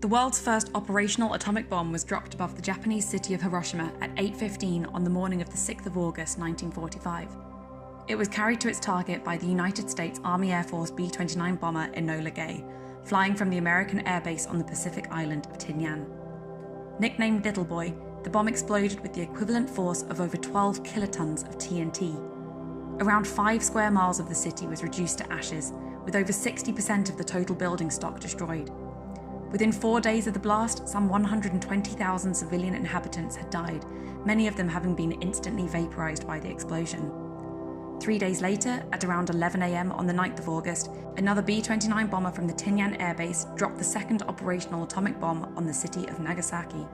The world's first operational atomic bomb was dropped above the Japanese city of Hiroshima at 8:15 on the morning of the 6th of August 1945. It was carried to its target by the United States Army Air Force B29 bomber Enola Gay, flying from the American air base on the Pacific island of Tinian. Nicknamed Little Boy, the bomb exploded with the equivalent force of over 12 kilotons of TNT. Around 5 square miles of the city was reduced to ashes, with over 60% of the total building stock destroyed. Within 4 days of the blast, some 120,000 civilian inhabitants had died, many of them having been instantly vaporized by the explosion. 3 days later, at around 11 a.m. on the 9th of August, another B-29 bomber from the Tinian Air Base dropped the second operational atomic bomb on the city of Nagasaki.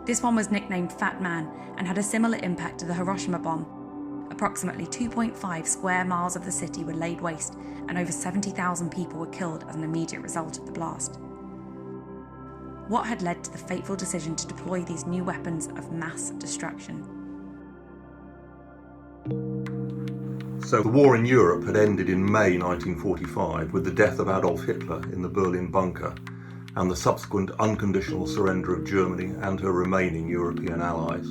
This one was nicknamed Fat Man and had a similar impact to the Hiroshima bomb. Approximately 2.5 square miles of the city were laid waste, and over 70,000 people were killed as an immediate result of the blast. What had led to the fateful decision to deploy these new weapons of mass destruction? So the war in Europe had ended in May 1945 with the death of Adolf Hitler in the Berlin bunker and the subsequent unconditional surrender of Germany and her remaining European allies.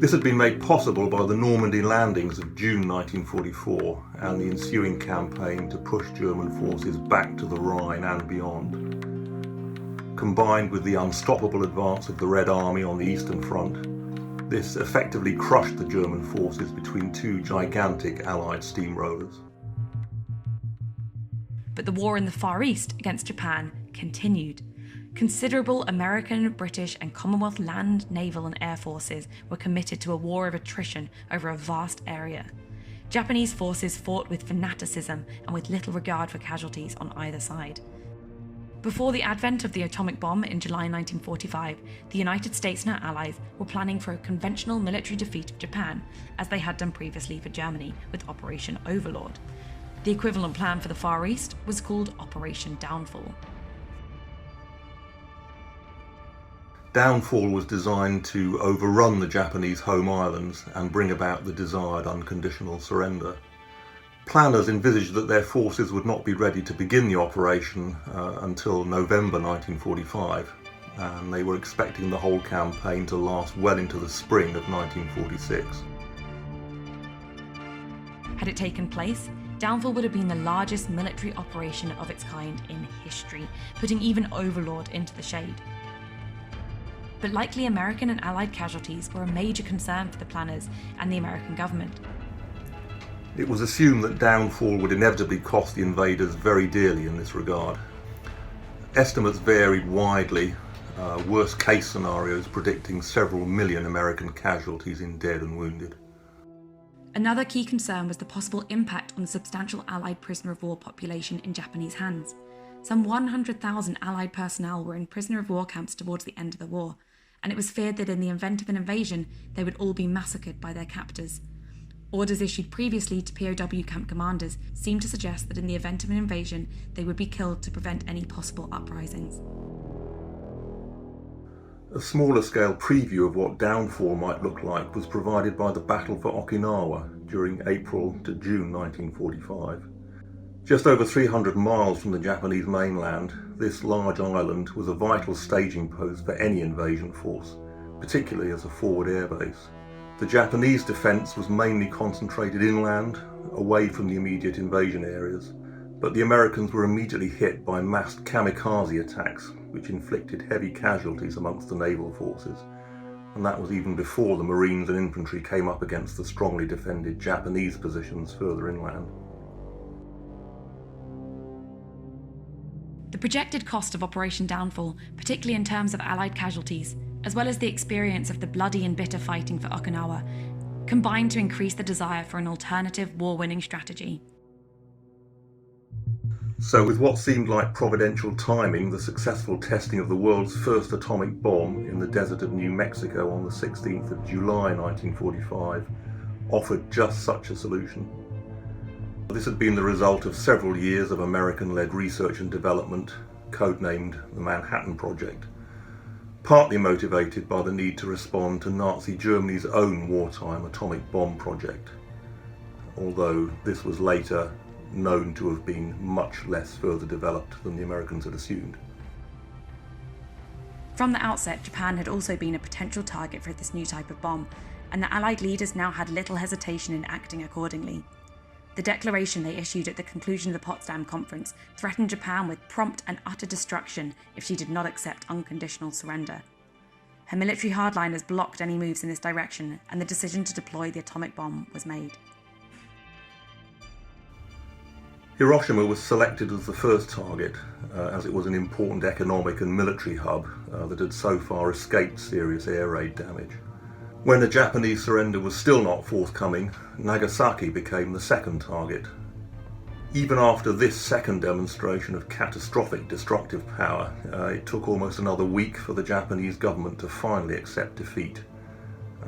This had been made possible by the Normandy landings of June 1944 and the ensuing campaign to push German forces back to the Rhine and beyond. Combined with the unstoppable advance of the Red Army on the Eastern Front, this effectively crushed the German forces between two gigantic Allied steamrollers. But the war in the Far East against Japan continued. Considerable American, British, and Commonwealth land, naval, and air forces were committed to a war of attrition over a vast area. Japanese forces fought with fanaticism and with little regard for casualties on either side. Before the advent of the atomic bomb in July 1945, the United States and her allies were planning for a conventional military defeat of Japan, as they had done previously for Germany with Operation Overlord. The equivalent plan for the Far East was called Operation Downfall. Downfall was designed to overrun the Japanese home islands and bring about the desired unconditional surrender. Planners envisaged that their forces would not be ready to begin the operation until November 1945, and they were expecting the whole campaign to last well into the spring of 1946. Had it taken place, Downfall would have been the largest military operation of its kind in history, putting even Overlord into the shade. But likely American and Allied casualties were a major concern for the planners and the American government. It was assumed that Downfall would inevitably cost the invaders very dearly in this regard. Estimates varied widely, worst case scenarios predicting several million American casualties in dead and wounded. Another key concern was the possible impact on the substantial Allied prisoner of war population in Japanese hands. Some 100,000 Allied personnel were in prisoner of war camps towards the end of the war, and it was feared that in the event of an invasion, they would all be massacred by their captors. Orders issued previously to POW camp commanders seemed to suggest that in the event of an invasion, they would be killed to prevent any possible uprisings. A smaller scale preview of what Downfall might look like was provided by the Battle for Okinawa during April to June 1945. Just over 300 miles from the Japanese mainland, this large island was a vital staging post for any invasion force, particularly as a forward airbase. The Japanese defence was mainly concentrated inland, away from the immediate invasion areas, but the Americans were immediately hit by massed kamikaze attacks, which inflicted heavy casualties amongst the naval forces, and that was even before the Marines and infantry came up against the strongly defended Japanese positions further inland. The projected cost of Operation Downfall, particularly in terms of Allied casualties, as well as the experience of the bloody and bitter fighting for Okinawa, combined to increase the desire for an alternative war-winning strategy. So with what seemed like providential timing, the successful testing of the world's first atomic bomb in the desert of New Mexico on the 16th of July 1945 offered just such a solution. This had been the result of several years of American-led research and development, codenamed the Manhattan Project, partly motivated by the need to respond to Nazi Germany's own wartime atomic bomb project, although this was later known to have been much less further developed than the Americans had assumed. From the outset, Japan had also been a potential target for this new type of bomb, and the Allied leaders now had little hesitation in acting accordingly. The declaration they issued at the conclusion of the Potsdam Conference threatened Japan with prompt and utter destruction if she did not accept unconditional surrender. Her military hardliners blocked any moves in this direction, and the decision to deploy the atomic bomb was made. Hiroshima was selected as the first target, as it was an important economic and military hub that had so far escaped serious air raid damage. When the Japanese surrender was still not forthcoming, Nagasaki became the second target. Even after this second demonstration of catastrophic destructive power, it took almost another week for the Japanese government to finally accept defeat.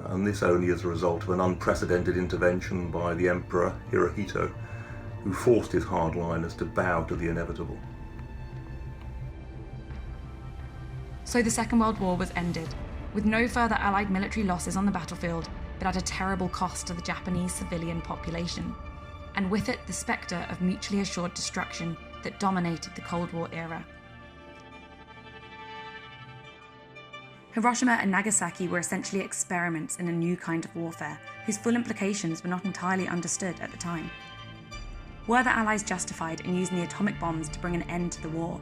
And this only as a result of an unprecedented intervention by the Emperor Hirohito, who forced his hardliners to bow to the inevitable. So the Second World War was ended, with no further Allied military losses on the battlefield, but at a terrible cost to the Japanese civilian population, and with it the spectre of mutually assured destruction that dominated the Cold War era. Hiroshima and Nagasaki were essentially experiments in a new kind of warfare, whose full implications were not entirely understood at the time. Were the Allies justified in using the atomic bombs to bring an end to the war?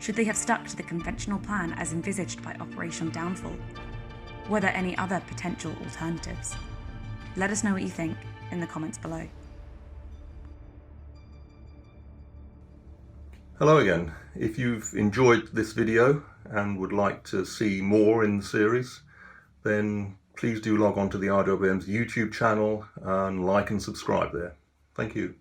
Should they have stuck to the conventional plan as envisaged by Operation Downfall? Were there any other potential alternatives? Let us know what you think in the comments below. Hello again. If you've enjoyed this video and would like to see more in the series, then please do log on to the RWM's YouTube channel and like and subscribe there. Thank you.